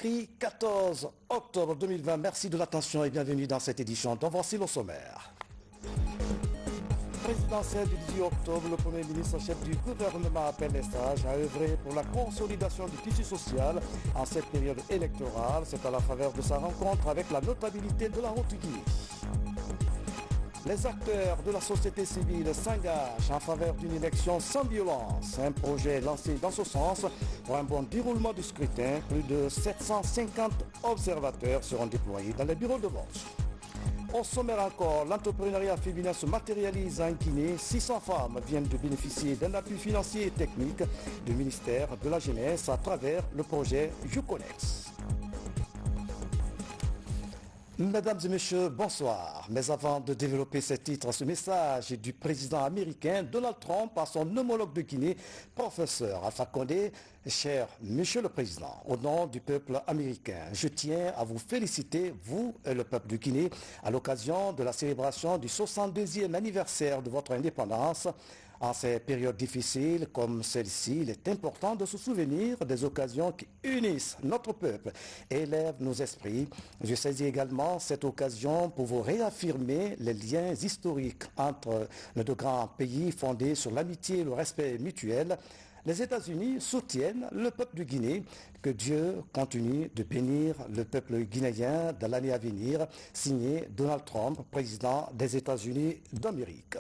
Mercredi 14 octobre 2020. Merci de l'attention et bienvenue dans cette édition dont voici le sommaire. Présidentielle du 18 octobre, le Premier ministre chef du gouvernement appelle les sages à œuvrer pour la consolidation du tissu social en cette période électorale. C'est à la faveur de sa rencontre avec la notabilité de la Haute-Guinée. Les acteurs de la société civile s'engagent en faveur d'une élection sans violence. Un projet lancé dans ce sens pour un bon déroulement du scrutin. Plus de 750 observateurs seront déployés dans les bureaux de vote. Au sommaire encore, l'entrepreneuriat féminin se matérialise en Guinée. 600 femmes viennent de bénéficier d'un appui financier et technique du ministère de la Jeunesse à travers le projet YouConnex. Mesdames et messieurs, bonsoir. Mais avant de développer ce titre, ce message du président américain Donald Trump à son homologue de Guinée, professeur Alpha Condé. Cher Monsieur le Président, au nom du peuple américain, je tiens à vous féliciter, vous et le peuple de Guinée, à l'occasion de la célébration du 62e anniversaire de votre indépendance. En ces périodes difficiles comme celle-ci, il est important de se souvenir des occasions qui unissent notre peuple et élèvent nos esprits. Je saisis également cette occasion pour vous réaffirmer les liens historiques entre nos deux grands pays fondés sur l'amitié et le respect mutuel. Les États-Unis soutiennent le peuple de Guinée. Que Dieu continue de bénir le peuple guinéen dans l'année à venir. Signé Donald Trump, président des États-Unis d'Amérique.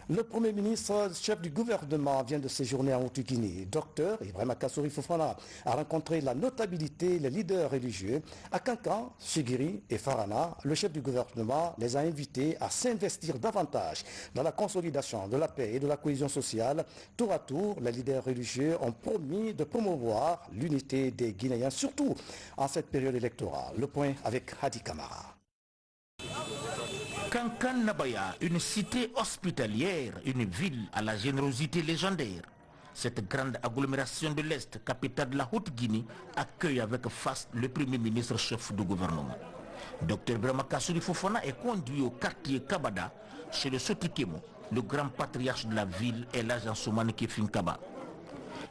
Le Premier ministre, chef du gouvernement, vient de séjourner en Haute-Guinée. Docteur Ibrahima Kassory Fofana a rencontré la notabilité, les leaders religieux. À Kankan, Chigiri et Farana, le chef du gouvernement les a invités à s'investir davantage dans la consolidation de la paix et de la cohésion sociale. Tour à tour, les leaders religieux ont promis de promouvoir l'unité des Guinéens, surtout en cette période électorale. Le point avec Hadi Kamara. Kankan Nabaya, une cité hospitalière, une ville à la générosité légendaire. Cette grande agglomération de l'Est, capitale de la Haute-Guinée, accueille avec faste le Premier ministre chef du gouvernement. Dr Ibrahima Kassory Fofana est conduit au quartier Kabada, chez le Sotikemo, le grand patriarche de la ville et l'agent Soumane Kefinkaba.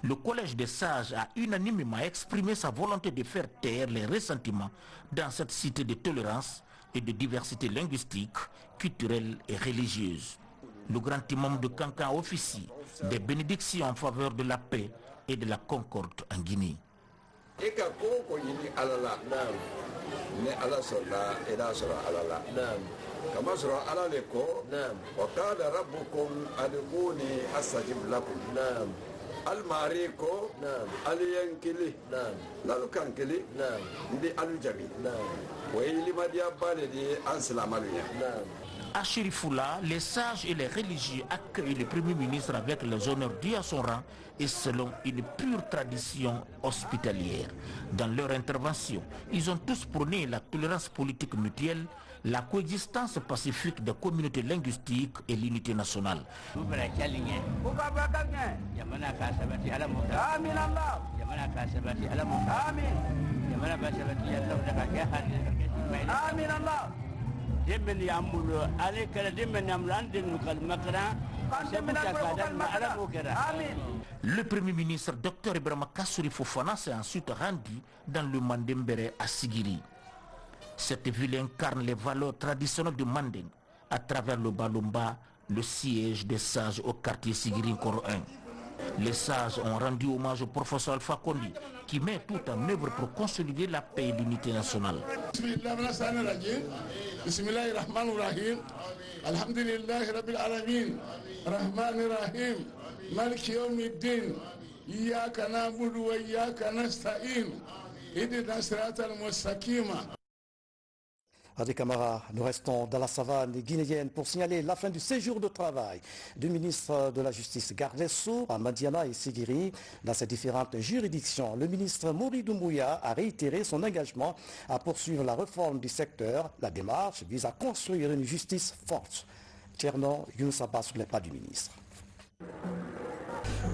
Le collège des sages a unanimement exprimé sa volonté de faire taire les ressentiments dans cette cité de tolérance et de diversité linguistique, culturelle et religieuse. Le grand imam de Kankan officie des bénédictions en faveur de la paix et de la concorde en Guinée. À Chérifoula, les sages et les religieux accueillent le Premier ministre avec les honneurs dus à son rang et selon une pure tradition hospitalière. Dans leur intervention, ils ont tous prôné la tolérance politique mutuelle, la coexistence pacifique des communautés linguistiques et l'unité nationale. Le Premier ministre Dr Ibrahima Kassory Fofana s'est ensuite rendu dans le Mandembere à Sigiri. Cette ville incarne les valeurs traditionnelles du Manding à travers le Balumba, le siège des sages au quartier Sigiri Nkoro 1. Les sages ont rendu hommage au professeur Alpha Condé qui met tout en œuvre pour consolider la paix et l'unité nationale. Bismillahirrahmanirrahim. Alhamdulillahi rabbil alamin. Rahmanirrahim. Maliki yawmiddin. Iyyaka na'budu wa iyyaka nasta'in. Ihdinas siratal mustaqim. Hadi Kamara, nous restons dans la savane guinéenne pour signaler la fin du séjour de travail du ministre de la Justice Garde des Sceaux à Madiana et Sigiri. Dans ces différentes juridictions, le ministre Mori Doumbouya a réitéré son engagement à poursuivre la réforme du secteur. La démarche vise à construire une justice forte. Tcherno Younoussaba sur les pas du ministre.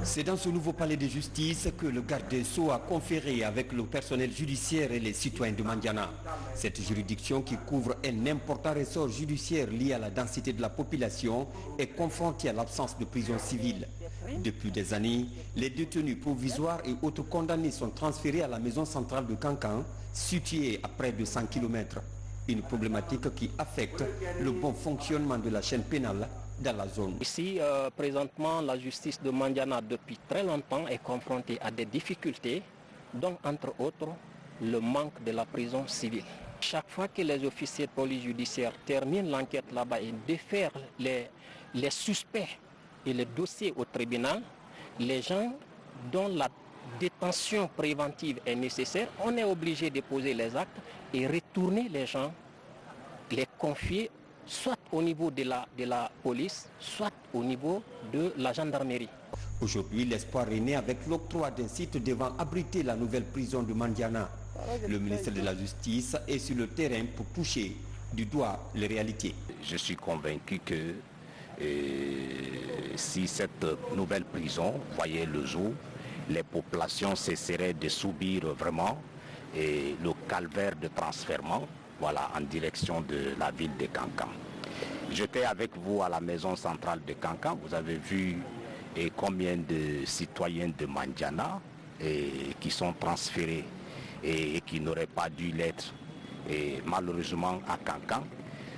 C'est dans ce nouveau palais de justice que le garde des Sceaux a conféré avec le personnel judiciaire et les citoyens de Mandiana. Cette juridiction qui couvre un important ressort judiciaire lié à la densité de la population est confrontée à l'absence de prison civile. Depuis des années, les détenus provisoires et autres condamnés sont transférés à la maison centrale de Kankan, située à près de 100 km. Une problématique qui affecte le bon fonctionnement de la chaîne pénale dans la zone. Ici, présentement, la justice de Mandiana, depuis très longtemps, est confrontée à des difficultés, dont, entre autres, le manque de la prison civile. Chaque fois que les officiers de police judiciaire terminent l'enquête là-bas et défèrent les suspects et les dossiers au tribunal, les gens dont la détention préventive est nécessaire, on est obligé de poser les actes et retourner les gens, les confier soit au niveau de la police, soit au niveau de la gendarmerie. Aujourd'hui, l'espoir est né avec l'octroi d'un site devant abriter la nouvelle prison de Mandiana. Le ministre de la Justice est sur le terrain pour toucher du doigt les réalités. Je suis convaincu que si cette nouvelle prison voyait le jour, les populations cesseraient de subir vraiment le calvaire de transfèrement, voilà, en direction de la ville de Kankan. J'étais avec vous à la maison centrale de Kankan. Vous avez vu combien de citoyens de Mandiana qui sont transférés et qui n'auraient pas dû l'être malheureusement à Kankan,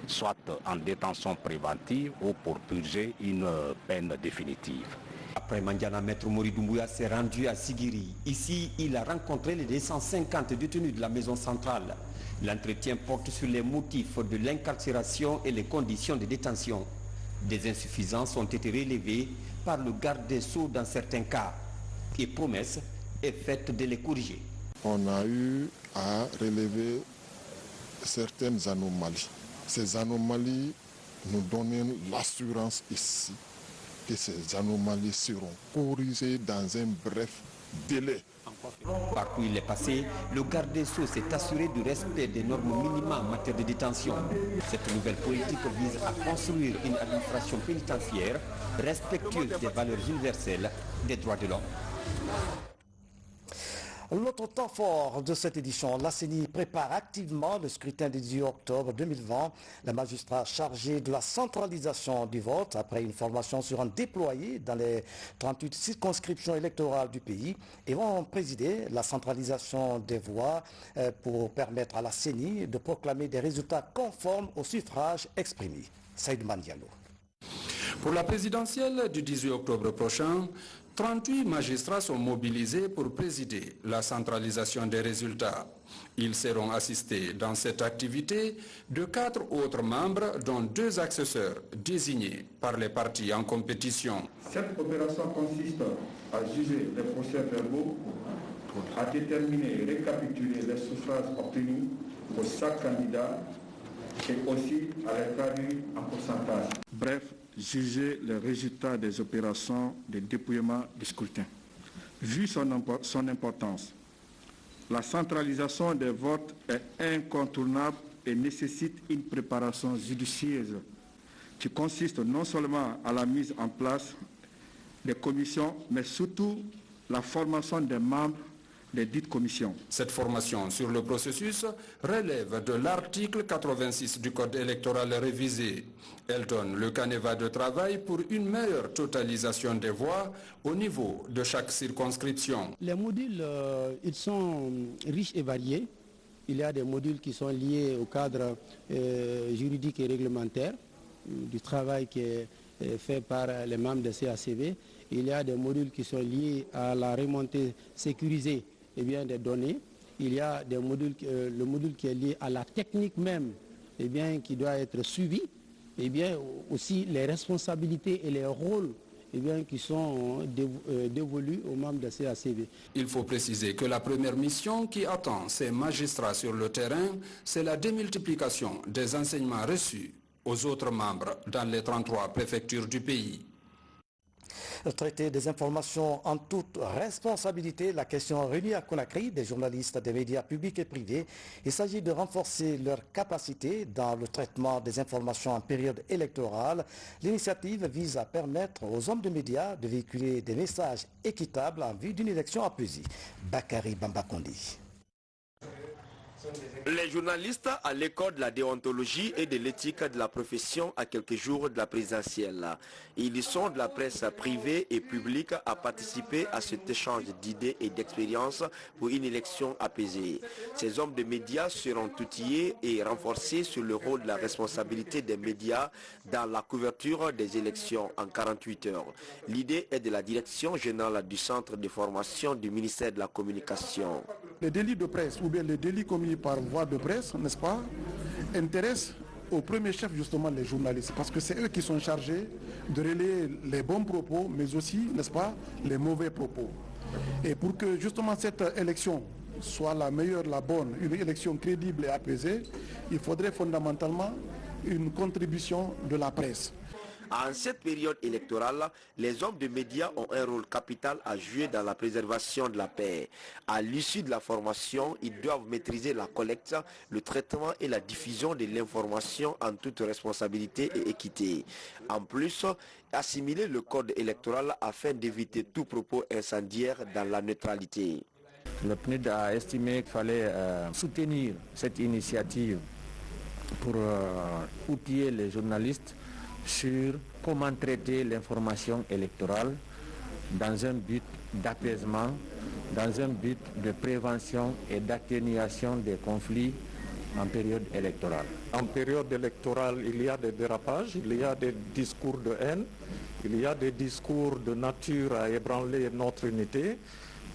soit en détention préventive ou pour purger une peine définitive. Après Mandiana, Maître Mori Doumbouya s'est rendu à Sigiri. Ici, il a rencontré les 250 détenus de la maison centrale. L'entretien porte sur les motifs de l'incarcération et les conditions de détention. Des insuffisances ont été relevées par le garde des Sceaux dans certains cas. Et promesse est faite de les corriger. On a eu à relever certaines anomalies. Ces anomalies nous donnent l'assurance ici que ces anomalies seront corrigées dans un bref délai. Partout où il est passé, le garde des Sceaux s'est assuré du respect des normes minimales en matière de détention. Cette nouvelle politique vise à construire une administration pénitentiaire respectueuse des valeurs universelles des droits de l'homme. L'autre temps fort de cette édition, la CENI prépare activement le scrutin du 18 octobre 2020. Les magistrats chargés de la centralisation du vote, après une formation, seront déployés dans les 38 circonscriptions électorales du pays et vont présider la centralisation des voix pour permettre à la CENI de proclamer des résultats conformes au suffrage exprimé. Saïd Mandialo. Pour la présidentielle du 18 octobre prochain, 38 magistrats sont mobilisés pour présider la centralisation des résultats. Ils seront assistés dans cette activité de 4 autres membres, dont 2 assesseurs désignés par les partis en compétition. Cette opération consiste à juger les procès-verbaux, à déterminer et récapituler les suffrages obtenus pour chaque candidat et aussi à les traduire en pourcentage. Bref, juger les résultats des opérations de dépouillement du scrutin. Vu son importance, la centralisation des votes est incontournable et nécessite une préparation judicieuse qui consiste non seulement à la mise en place des commissions, mais surtout la formation des membres des dites commissions. Cette formation sur le processus relève de l'article 86 du Code électoral révisé. Elle donne le canevas de travail pour une meilleure totalisation des voix au niveau de chaque circonscription. Les modules, ils sont riches et variés. Il y a des modules qui sont liés au cadre juridique et réglementaire du travail qui est fait par les membres de CACV. Il y a des modules qui sont liés à la remontée sécurisée des données. Il y a des modules, le module qui est lié à la technique même qui doit être suivi. Aussi les responsabilités et les rôles qui sont dévolus aux membres de CACV. Il faut préciser que la première mission qui attend ces magistrats sur le terrain, c'est la démultiplication des enseignements reçus aux autres membres dans les 33 préfectures du pays. Traiter des informations en toute responsabilité, la question réunie à Conakry des journalistes des médias publics et privés. Il s'agit de renforcer leur capacité dans le traitement des informations en période électorale. L'initiative vise à permettre aux hommes de médias de véhiculer des messages équitables en vue d'une élection apaisée. Bakary Bambakondi. Les journalistes à l'école de la déontologie et de l'éthique de la profession à quelques jours de la présidentielle. Ils sont de la presse privée et publique à participer à cet échange d'idées et d'expériences pour une élection apaisée. Ces hommes de médias seront outillés et renforcés sur le rôle de la responsabilité des médias dans la couverture des élections en 48 heures. L'idée est de la direction générale du centre de formation du ministère de la Communication. Les délits de presse ou bien les délits commis par voie de presse, n'est-ce pas, intéressent au premier chef justement les journalistes, parce que c'est eux qui sont chargés de relayer les bons propos, mais aussi, n'est-ce pas, les mauvais propos. Et pour que justement cette élection soit la meilleure, la bonne, une élection crédible et apaisée, il faudrait fondamentalement une contribution de la presse. En cette période électorale, les hommes de médias ont un rôle capital à jouer dans la préservation de la paix. À l'issue de la formation, ils doivent maîtriser la collecte, le traitement et la diffusion de l'information en toute responsabilité et équité. En plus, assimiler le code électoral afin d'éviter tout propos incendiaire dans la neutralité. Le PNUD a estimé qu'il fallait soutenir cette initiative pour outiller les journalistes sur comment traiter l'information électorale dans un but d'apaisement, dans un but de prévention et d'atténuation des conflits en période électorale. En période électorale, il y a des dérapages, il y a des discours de haine, il y a des discours de nature à ébranler notre unité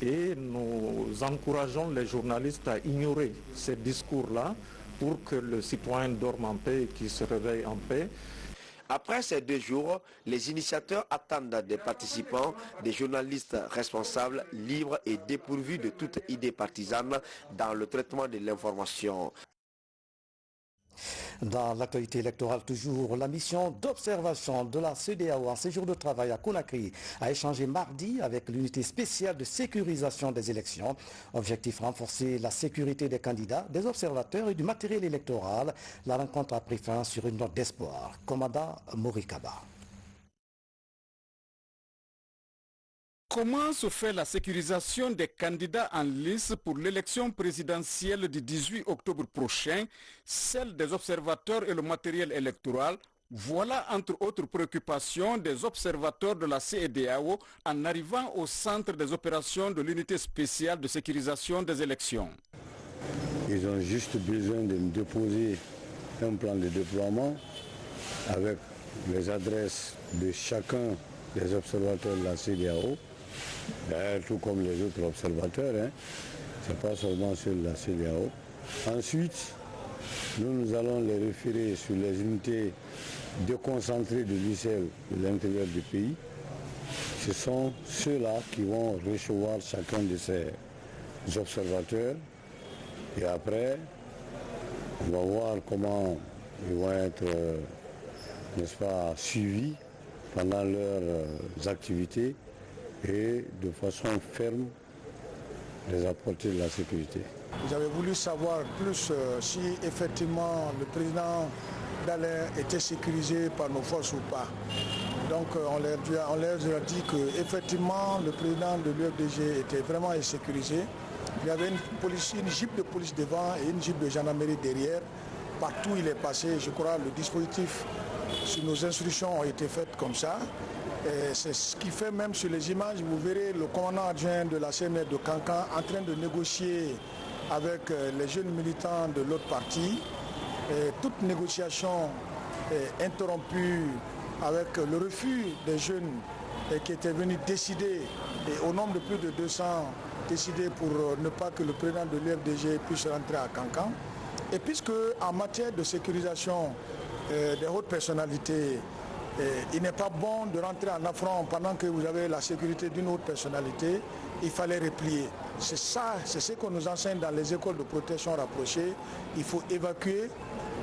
et nous encourageons les journalistes à ignorer ces discours-là pour que le citoyen dorme en paix et qu'il se réveille en paix. Après ces 2 jours, les initiateurs attendent des participants, des journalistes responsables, libres et dépourvus de toute idée partisane dans le traitement de l'information. Dans l'actualité électorale toujours, la mission d'observation de la CEDEAO en séjour de travail à Conakry a échangé mardi avec l'unité spéciale de sécurisation des élections. Objectif renforcer la sécurité des candidats, des observateurs et du matériel électoral. La rencontre a pris fin sur une note d'espoir. Commandant Morikaba. Comment se fait la sécurisation des candidats en lice pour l'élection présidentielle du 18 octobre prochain, celle des observateurs et le matériel électoral? Voilà entre autres préoccupations des observateurs de la CEDEAO en arrivant au centre des opérations de l'unité spéciale de sécurisation des élections. Ils ont juste besoin de me déposer un plan de déploiement avec les adresses de chacun des observateurs de la CEDEAO. Tout comme les autres observateurs, c'est pas seulement ceux de la CEDEAO. Ensuite, nous allons les référer sur les unités déconcentrées de l'ICEL de l'intérieur du pays. Ce sont ceux-là qui vont recevoir chacun de ces observateurs. Et après, on va voir comment ils vont être, n'est-ce pas, suivis pendant leurs activités et de façon ferme les apporter de la sécurité. J'avais voulu savoir plus si effectivement le président Dallin était sécurisé par nos forces ou pas. Donc on leur a dit qu'effectivement le président de l'UFDG était vraiment sécurisé. Il y avait une jeep de police devant et une jeep de gendarmerie derrière. Partout il est passé, je crois le dispositif sur nos instructions ont été faites comme ça. C'est ce qui fait même sur les images, vous verrez le commandant adjoint de la CNR de Cancan en train de négocier avec les jeunes militants de l'autre parti. Toute négociation est interrompue avec le refus des jeunes qui étaient venus décider, et au nombre de plus de 200, décider pour ne pas que le président de l'UFDG puisse rentrer à Cancan. Et puisque en matière de sécurisation des hautes personnalités, il n'est pas bon de rentrer en affront pendant que vous avez la sécurité d'une haute personnalité, il fallait replier. C'est ça, c'est ce qu'on nous enseigne dans les écoles de protection rapprochée. Il faut évacuer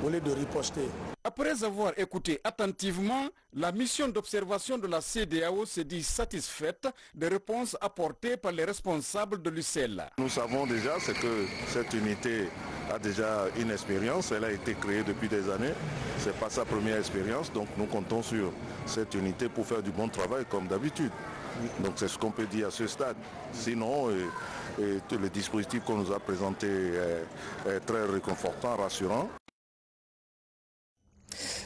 au lieu de riposter. Après avoir écouté attentivement, la mission d'observation de la CEDEAO se dit satisfaite des réponses apportées par les responsables de l'UCL. Nous savons déjà que cette unité a déjà une expérience, elle a été créée depuis des années, ce n'est pas sa première expérience, donc nous comptons sur cette unité pour faire du bon travail comme d'habitude. Donc c'est ce qu'on peut dire à ce stade. Sinon, le dispositif qu'on nous a présenté est très réconfortant, rassurant.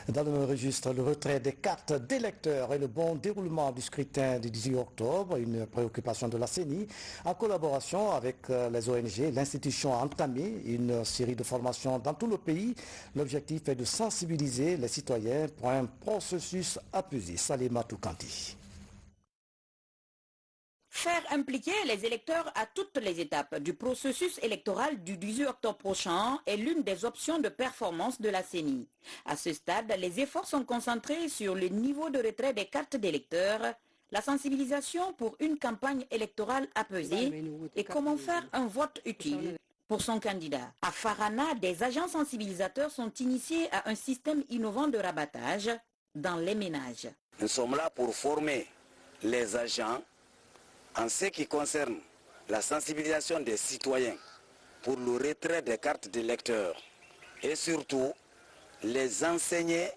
Dans le même registre, le retrait des cartes d'électeurs et le bon déroulement du scrutin du 18 octobre, une préoccupation de la CENI. En collaboration avec les ONG, l'institution a entamé une série de formations dans tout le pays. L'objectif est de sensibiliser les citoyens pour un processus apaisé. Salima Toukanti. Faire impliquer les électeurs à toutes les étapes du processus électoral du 18 octobre prochain est l'une des options de performance de la CENI. À ce stade, les efforts sont concentrés sur le niveau de retrait des cartes d'électeurs, la sensibilisation pour une campagne électorale apaisée et comment faire un vote utile pour son candidat. À Farana, des agents sensibilisateurs sont initiés à un système innovant de rabattage dans les ménages. Nous sommes là pour former les agents en ce qui concerne la sensibilisation des citoyens pour le retrait des cartes d'électeurs et surtout les enseigner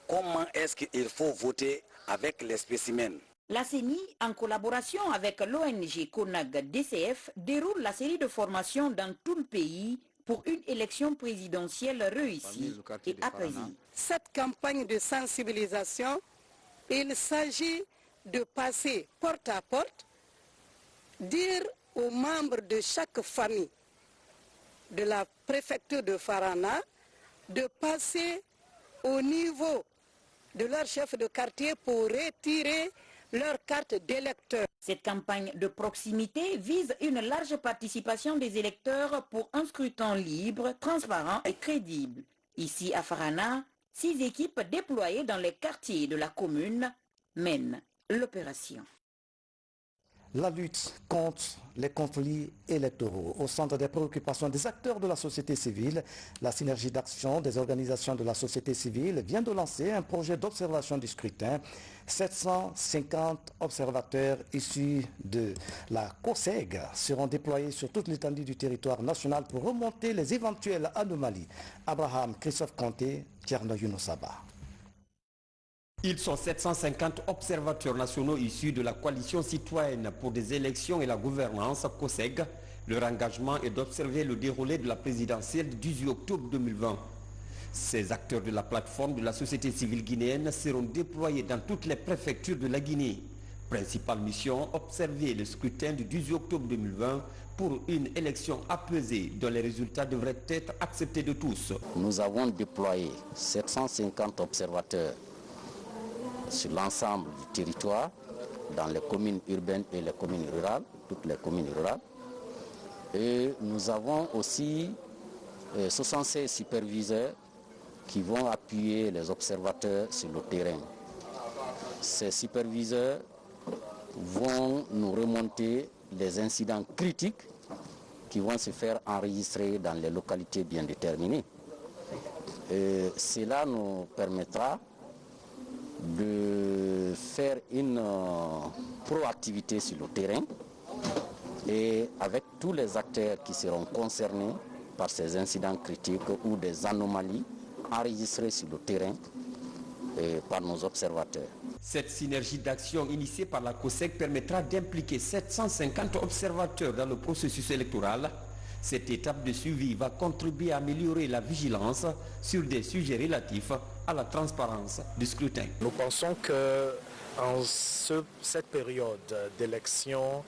comment est-ce qu'il faut voter avec les spécimens. La CENI, en collaboration avec l'ONG CONAG DCF, déroule la série de formations dans tout le pays pour une élection présidentielle réussie et apaisée. Cette campagne de sensibilisation, il s'agit de passer porte à porte, dire aux membres de chaque famille de la préfecture de Farana de passer au niveau de leur chef de quartier pour retirer leur carte d'électeur. Cette campagne de proximité vise une large participation des électeurs pour un scrutin libre, transparent et crédible. Ici à Farana, 6 équipes déployées dans les quartiers de la commune mènent l'opération. La lutte contre les conflits électoraux. Au centre des préoccupations des acteurs de la société civile, la synergie d'action des organisations de la société civile vient de lancer un projet d'observation du scrutin. 750 observateurs issus de la COSEG seront déployés sur toute l'étendue du territoire national pour remonter les éventuelles anomalies. Abraham Christophe Conté, Tierno Yunosaba. Ils sont 750 observateurs nationaux issus de la coalition citoyenne pour des élections et la gouvernance COSEG. Leur engagement est d'observer le déroulé de la présidentielle du 18 octobre 2020. Ces acteurs de la plateforme de la société civile guinéenne seront déployés dans toutes les préfectures de la Guinée. Principale mission, observer le scrutin du 18 octobre 2020 pour une élection apaisée dont les résultats devraient être acceptés de tous. Nous avons déployé 750 observateurs sur l'ensemble du territoire, dans les communes urbaines et les communes rurales, toutes les communes rurales. Et nous avons aussi 76 superviseurs qui vont appuyer les observateurs sur le terrain. Ces superviseurs vont nous remonter les incidents critiques qui vont se faire enregistrer dans les localités bien déterminées. Et cela nous permettra de faire une proactivité sur le terrain et avec tous les acteurs qui seront concernés par ces incidents critiques ou des anomalies enregistrées sur le terrain par nos observateurs. Cette synergie d'action initiée par la COSEG permettra d'impliquer 750 observateurs dans le processus électoral. Cette étape de suivi va contribuer à améliorer la vigilance sur des sujets relatifs à la transparence du scrutin. Nous pensons que en cette période d'élection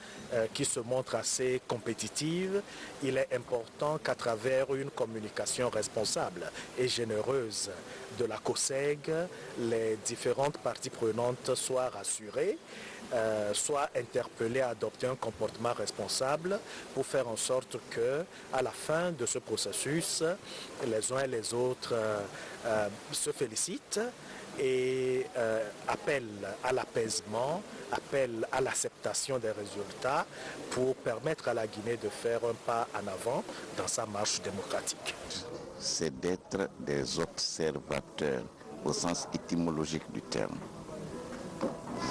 qui se montre assez compétitive, il est important qu'à travers une communication responsable et généreuse de la COSEG, les différentes parties prenantes soient rassurées, soient interpellées à adopter un comportement responsable pour faire en sorte que, à la fin de ce processus, les uns et les autres se félicitent et appellent à l'apaisement, appellent à l'acceptation des résultats pour permettre à la Guinée de faire un pas en avant dans sa marche démocratique. C'est d'être des observateurs au sens étymologique du terme.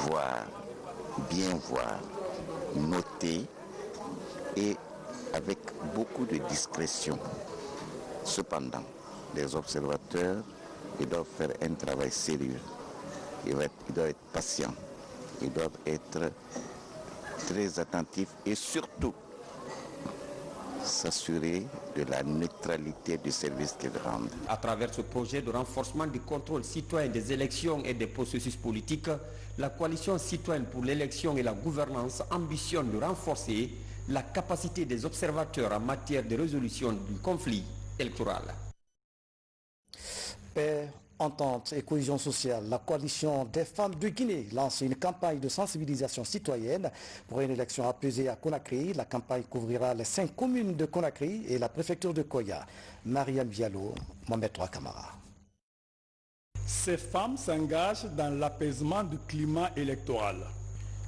Voir, bien voir, noter et avec beaucoup de discrétion. Cependant, les observateurs, ils doivent faire un travail sérieux. Ils doivent être patients. Ils doivent être très attentifs et surtout s'assurer de la neutralité du service qu'ils rendent. À travers ce projet de renforcement du contrôle citoyen des élections et des processus politiques, la coalition citoyenne pour l'élection et la gouvernance ambitionne de renforcer la capacité des observateurs en matière de résolution du conflit électoral. Paix, entente et cohésion sociale, la coalition des femmes de Guinée lance une campagne de sensibilisation citoyenne pour une élection apaisée à Conakry. La campagne couvrira les 5 communes de Conakry et la préfecture de Koya. Mariam Diallo, Mohamed Kamara. Ces femmes s'engagent dans l'apaisement du climat électoral.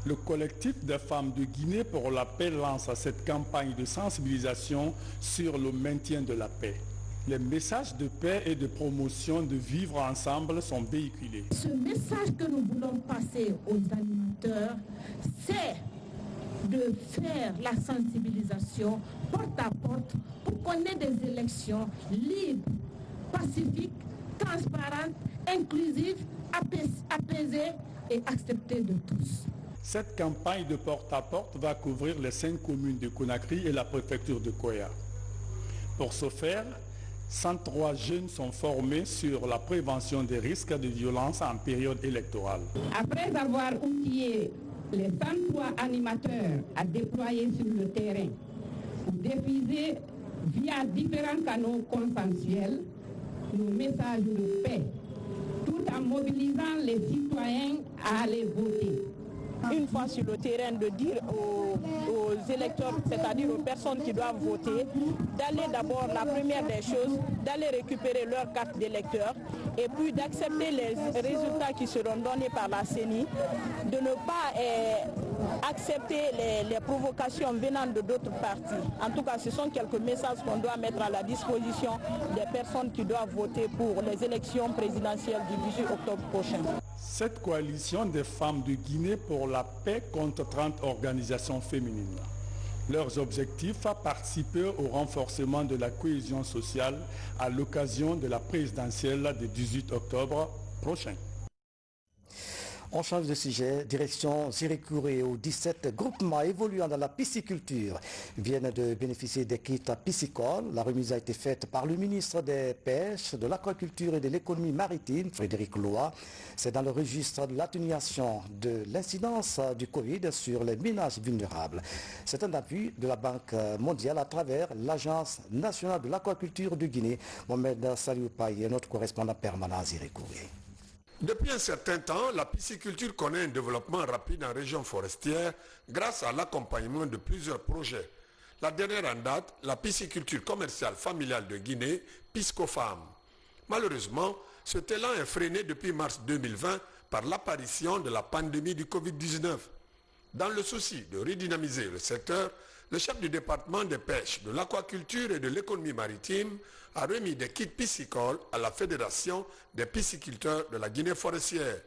Le collectif des femmes de Guinée pour la paix lance cette campagne de sensibilisation sur le maintien de la paix. Les messages de paix et de promotion de vivre ensemble sont véhiculés. Ce message que nous voulons passer aux animateurs, c'est de faire la sensibilisation porte à porte pour qu'on ait des élections libres, pacifiques, transparentes, inclusives, apaisées et acceptées de tous. Cette campagne de porte-à-porte va couvrir les 5 communes de Conakry et la préfecture de Koya. Pour ce faire, 103 jeunes sont formés sur la prévention des risques de violence en période électorale. Après avoir outillé les 103 animateurs à déployer sur le terrain pour diffuser via différents canaux consensuels nos messages de paix, tout en mobilisant les citoyens à aller voter. Une fois sur le terrain, de dire aux électeurs, c'est-à-dire aux personnes qui doivent voter, d'aller d'abord, la première des choses, d'aller récupérer leur carte d'électeur et puis d'accepter les résultats qui seront donnés par la CENI, de ne pas accepter les provocations venant de d'autres partis. En tout cas, ce sont quelques messages qu'on doit mettre à la disposition des personnes qui doivent voter pour les élections présidentielles du 18 octobre prochain. Cette coalition des femmes de Guinée pour la paix compte 30 organisations féminines. Leurs objectifs à participer au renforcement de la cohésion sociale à l'occasion de la présidentielle du 18 octobre prochain. On change de sujet, direction Zirikouré où 17 groupements évoluant dans la pisciculture viennent de bénéficier des kits piscicoles. La remise a été faite par le ministre des Pêches, de l'Aquaculture et de l'Économie maritime, Frédéric Loa. C'est dans le registre de l'atténuation de l'incidence du Covid sur les ménages vulnérables. C'est un appui de la Banque mondiale à travers l'Agence nationale de l'aquaculture de Guinée. Mohamed Saliou Paye est notre correspondant permanent à Zirikouré. Depuis un certain temps, la pisciculture connaît un développement rapide en région forestière grâce à l'accompagnement de plusieurs projets. La dernière en date, la pisciculture commerciale familiale de Guinée, Piscofam. Malheureusement, cet élan est freiné depuis mars 2020 par l'apparition de la pandémie du Covid-19. Dans le souci de redynamiser le secteur, le chef du département des pêches, de l'aquaculture et de l'économie maritime a remis des kits piscicoles à la Fédération des pisciculteurs de la Guinée forestière.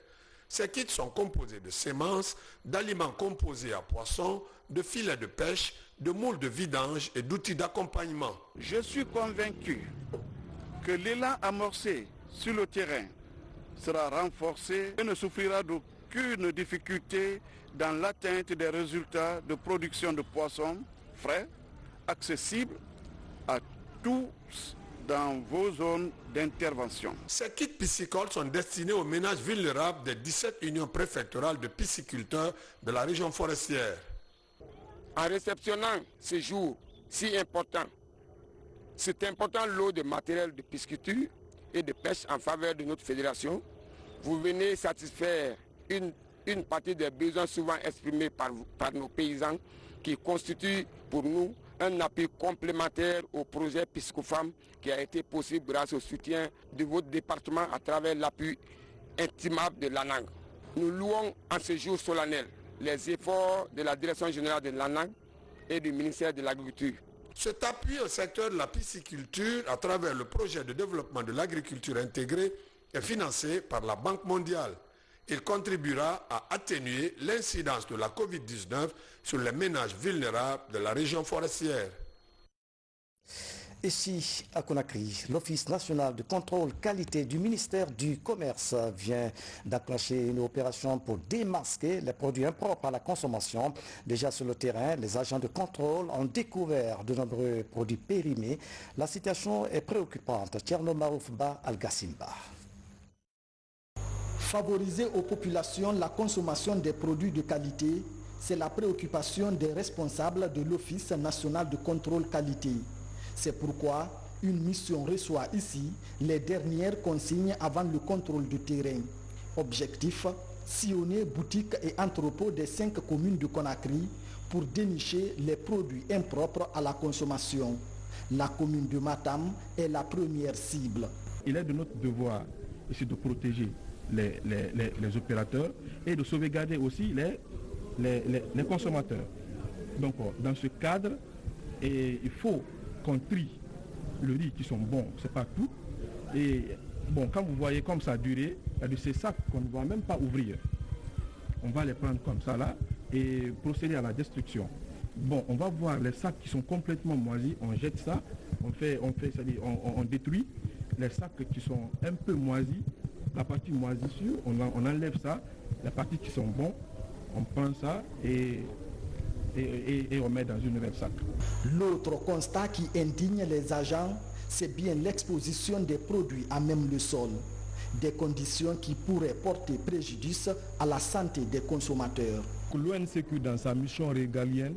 Ces kits sont composés de semences, d'aliments composés à poissons, de filets de pêche, de moules de vidange et d'outils d'accompagnement. Je suis convaincu que l'élan amorcé sur le terrain sera renforcé et ne souffrira d'aucune difficulté dans l'atteinte des résultats de production de poissons frais, accessibles à tous dans vos zones d'intervention. Ces kits piscicoles sont destinés aux ménages vulnérables des 17 unions préfectorales de pisciculteurs de la région forestière. En réceptionnant ce jour si important, cet important lot de matériel de pisciculture et de pêche en faveur de notre fédération, vous venez satisfaire une partie des besoins souvent exprimés par nos paysans qui constituent pour nous un appui complémentaire au projet Piscofam qui a été possible grâce au soutien de votre département à travers l'appui intimable de l'ANANG. Nous louons en ce jour solennel les efforts de la Direction générale de l'ANANG et du ministère de l'Agriculture. Cet appui au secteur de la pisciculture à travers le projet de développement de l'agriculture intégrée est financé par la Banque mondiale. Il contribuera à atténuer l'incidence de la Covid-19 sur les ménages vulnérables de la région forestière. Ici, à Conakry, l'Office national de contrôle qualité du ministère du Commerce vient d'enclencher une opération pour démasquer les produits impropres à la consommation. Déjà sur le terrain, les agents de contrôle ont découvert de nombreux produits périmés. La situation est préoccupante. Tcherno Maroufba Al-Gassimba. Favoriser aux populations la consommation des produits de qualité, c'est la préoccupation des responsables de l'Office national de contrôle qualité. C'est pourquoi une mission reçoit ici les dernières consignes avant le contrôle de terrain. Objectif, sillonner boutiques et entrepôts des 5 communes de Conakry pour dénicher les produits impropres à la consommation. La commune de Matam est la première cible. Il est de notre devoir ici de protéger les opérateurs et de sauvegarder aussi les consommateurs. Donc dans ce cadre, il faut qu'on trie le riz qui sont bons, c'est pas tout. Et bon, quand vous voyez comme ça durer, il y a de ces sacs qu'on ne va même pas ouvrir. On va les prendre comme ça là et procéder à la destruction. Bon, on va voir les sacs qui sont complètement moisis, on jette ça, on détruit les sacs qui sont un peu moisis, la partie moisissure, on enlève ça, les parties qui sont bons, on prend ça et on met dans une nouvelle sac. L'autre constat qui indigne les agents, c'est bien l'exposition des produits à même le sol. Des conditions qui pourraient porter préjudice à la santé des consommateurs. L'ONCQ, dans sa mission régalienne,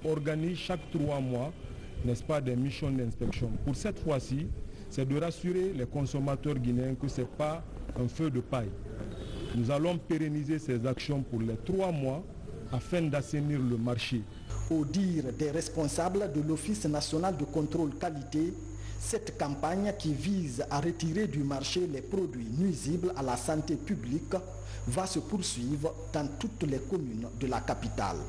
organise chaque 3 mois, n'est-ce pas, des missions d'inspection. Pour cette fois-ci, c'est de rassurer les consommateurs guinéens que ce n'est pas un feu de paille. Nous allons pérenniser ces actions pour les 3 mois afin d'assainir le marché. Au dire des responsables de l'Office national de contrôle qualité, cette campagne qui vise à retirer du marché les produits nuisibles à la santé publique va se poursuivre dans toutes les communes de la capitale.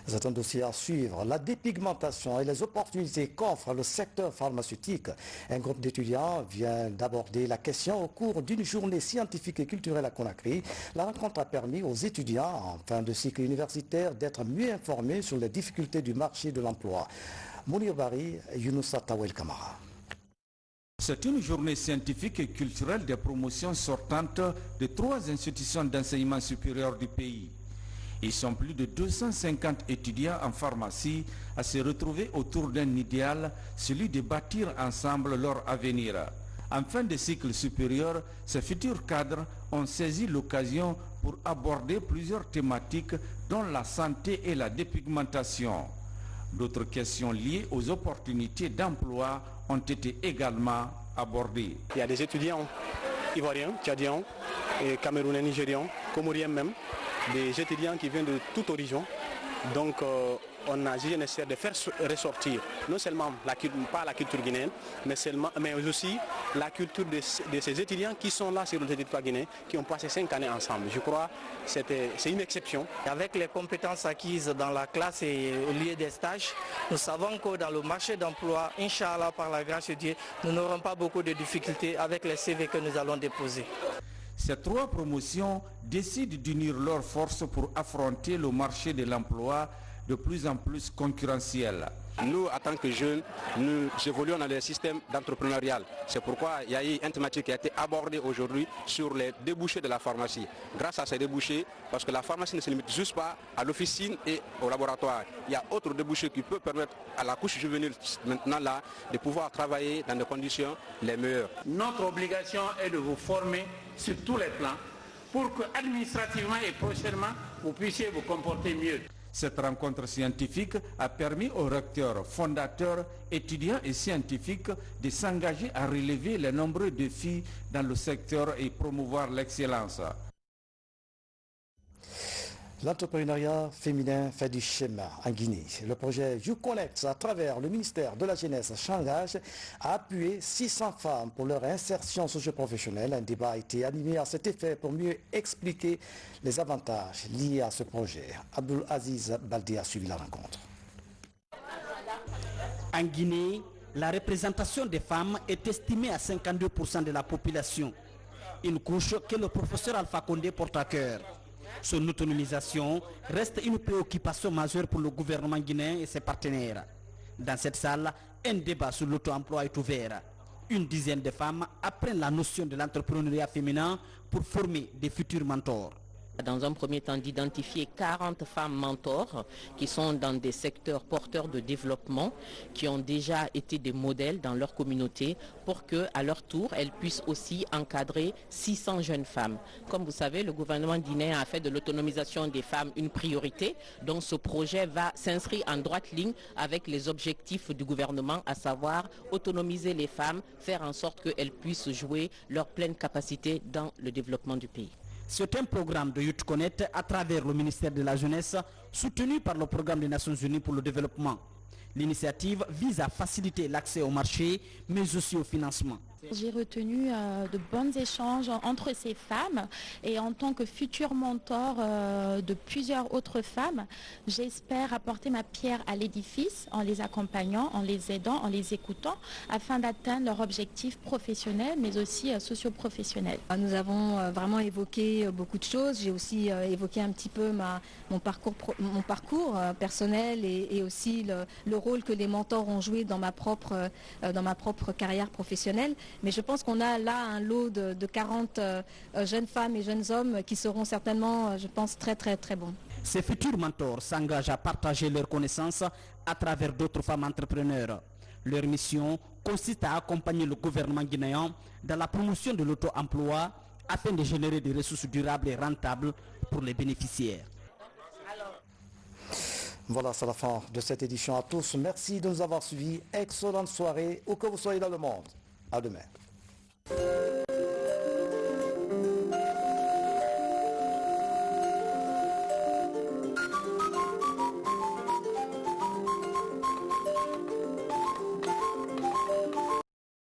C'est un dossier à suivre. La dépigmentation et les opportunités qu'offre le secteur pharmaceutique. Un groupe d'étudiants vient d'aborder la question au cours d'une journée scientifique et culturelle à Conakry. La rencontre a permis aux étudiants en fin de cycle universitaire d'être mieux informés sur les difficultés du marché de l'emploi. Mounir Bari, Younoussa Tawel Kamara. C'est une journée scientifique et culturelle des promotions sortantes de 3 institutions d'enseignement supérieur du pays. Ils sont plus de 250 étudiants en pharmacie à se retrouver autour d'un idéal, celui de bâtir ensemble leur avenir. En fin de cycle supérieur, ces futurs cadres ont saisi l'occasion pour aborder plusieurs thématiques dont la santé et la dépigmentation. D'autres questions liées aux opportunités d'emploi ont été également abordées. Il y a des étudiants ivoiriens, tchadiens, et camerounais, nigérians, comoriens même, des étudiants qui viennent de toute horizon. Donc on a jugé nécessaire de faire ressortir non seulement pas la culture guinéenne, mais aussi la culture de ces étudiants qui sont là sur le territoire guinéen, qui ont passé 5 années ensemble. Je crois que c'est une exception. Avec les compétences acquises dans la classe et au lieu des stages, nous savons que dans le marché d'emploi, Inch'Allah, par la grâce de Dieu, nous n'aurons pas beaucoup de difficultés avec les CV que nous allons déposer. Ces 3 promotions décident d'unir leurs forces pour affronter le marché de l'emploi de plus en plus concurrentiel. Nous, en tant que jeunes, nous évoluons dans le système d'entrepreneurial. C'est pourquoi il y a eu une thématique qui a été abordée aujourd'hui sur les débouchés de la pharmacie. Grâce à ces débouchés, parce que la pharmacie ne se limite juste pas à l'officine et au laboratoire. Il y a autres débouchés qui peuvent permettre à la couche juvénile maintenant là de pouvoir travailler dans des conditions les meilleures. Notre obligation est de vous former sur tous les plans pour que administrativement et prochainement vous puissiez vous comporter mieux. Cette rencontre scientifique a permis aux recteurs, fondateurs, étudiants et scientifiques de s'engager à relever les nombreux défis dans le secteur et promouvoir l'excellence. L'entrepreneuriat féminin fait du chemin en Guinée. Le projet YouConnect, à travers le ministère de la Jeunesse, s'engage à appuyer 600 femmes pour leur insertion socio-professionnelle. Un débat a été animé à cet effet pour mieux expliquer les avantages liés à ce projet. Abdul Aziz Baldé a suivi la rencontre. En Guinée, la représentation des femmes est estimée à 52% de la population. Une couche que le professeur Alpha Condé porte à cœur. Son autonomisation reste une préoccupation majeure pour le gouvernement guinéen et ses partenaires. Dans cette salle, un débat sur l'auto-emploi est ouvert. Une dizaine de femmes apprennent la notion de l'entrepreneuriat féminin pour former des futurs mentors. Dans un premier temps, d'identifier 40 femmes mentors qui sont dans des secteurs porteurs de développement, qui ont déjà été des modèles dans leur communauté pour qu'à leur tour, elles puissent aussi encadrer 600 jeunes femmes. Comme vous savez, le gouvernement guinéen a fait de l'autonomisation des femmes une priorité. Donc ce projet va s'inscrire en droite ligne avec les objectifs du gouvernement, à savoir autonomiser les femmes, faire en sorte qu'elles puissent jouer leur pleine capacité dans le développement du pays. C'est un programme de Youth Connect à travers le ministère de la Jeunesse, soutenu par le programme des Nations Unies pour le développement. L'initiative vise à faciliter l'accès au marché, mais aussi au financement. J'ai retenu de bons échanges entre ces femmes et en tant que futur mentor de plusieurs autres femmes, j'espère apporter ma pierre à l'édifice en les accompagnant, en les aidant, en les écoutant afin d'atteindre leurs objectifs professionnels mais aussi socio-professionnels. Nous avons vraiment évoqué beaucoup de choses. J'ai aussi évoqué un petit peu mon parcours personnel et aussi le rôle que les mentors ont joué dans ma propre carrière professionnelle. Mais je pense qu'on a là un lot de 40 jeunes femmes et jeunes hommes qui seront certainement, je pense, très bons. Ces futurs mentors s'engagent à partager leurs connaissances à travers d'autres femmes entrepreneurs. Leur mission consiste à accompagner le gouvernement guinéen dans la promotion de l'auto-emploi afin de générer des ressources durables et rentables pour les bénéficiaires. Voilà, c'est la fin de cette édition à tous. Merci de nous avoir suivis. Excellente soirée où que vous soyez dans le monde. À demain.